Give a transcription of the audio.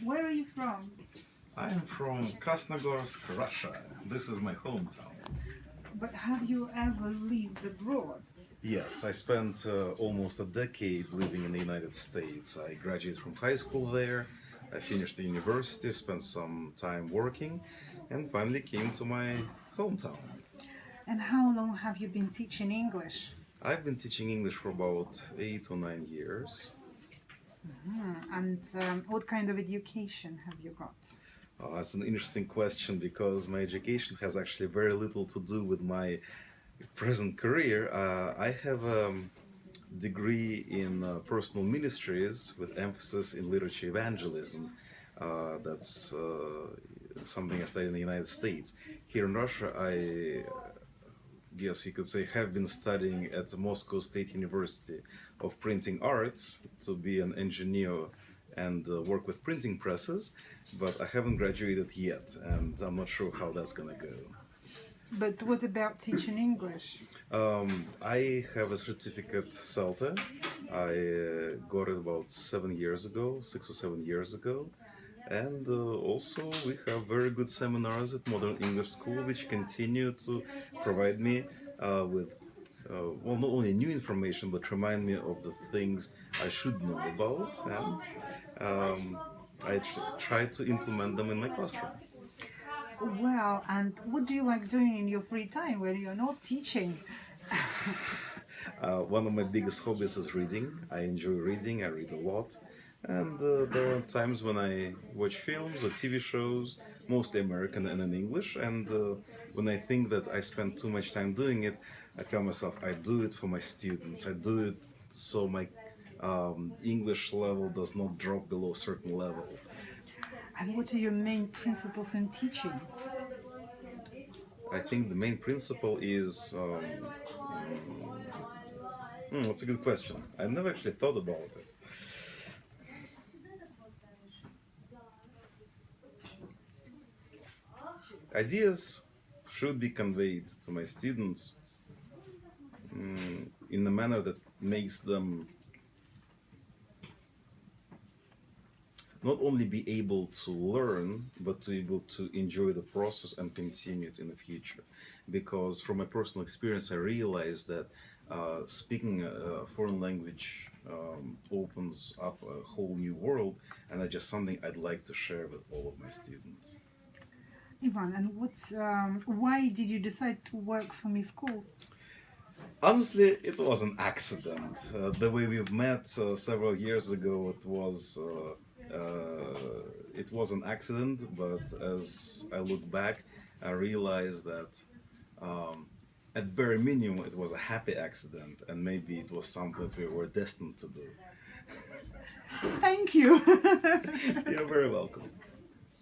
Where are you from? I am from Kraсногорск, Russia. This is my hometown. But have you ever lived abroad? Yes, I spent almost a decade living in the United States. I graduated from high school there. I finished the university, spent some time working, and finally came to my hometown. And how long have you been teaching English? I've been teaching English for about 8 or 9 years. And what kind of education have you got? That's an interesting question because my education has actually very little to do with my present career. I have a degree in personal ministries with emphasis in literature evangelism. That's something I studied in the United States. Here in Russia, I guess you could say have been studying at the Moscow State University of Printing Arts to be an engineer and work with printing presses, but I haven't graduated yet, and I'm not sure how that's gonna go. But what about teaching English? I have a certificate CELTA. I got it about 7 years ago, 6 or 7 years ago. And also we have very good seminars at Modern English School which continue to provide me with, well, not only new information but remind me of the things I should know about, and I try to implement them in my classroom. Well, and what do you like doing in your free time when you're not teaching? One of my biggest hobbies is reading. I enjoy reading, I read a lot. And there are times when I watch films or TV shows, mostly American and in English. And when I think that I spend too much time doing it, I tell myself I do it for my students. I do it so my English level does not drop below a certain level. And what are your main principles in teaching? I think the main principle is that's a good question. I've never actually thought about it. Ideas should be conveyed to my students in a manner that makes them not only be able to learn, but to be able to enjoy the process and continue it in the future. Because from my personal experience, I realized that speaking a foreign language opens up a whole new world, and that's just something I'd like to share with all of my students. Ivan, and why did you decide to work for me school? Honestly, it was an accident. The way we've met several years ago, it was an accident, but as I look back, I realized that at bare minimum it was a happy accident, and maybe it was something we were destined to do. Thank you. You're very welcome.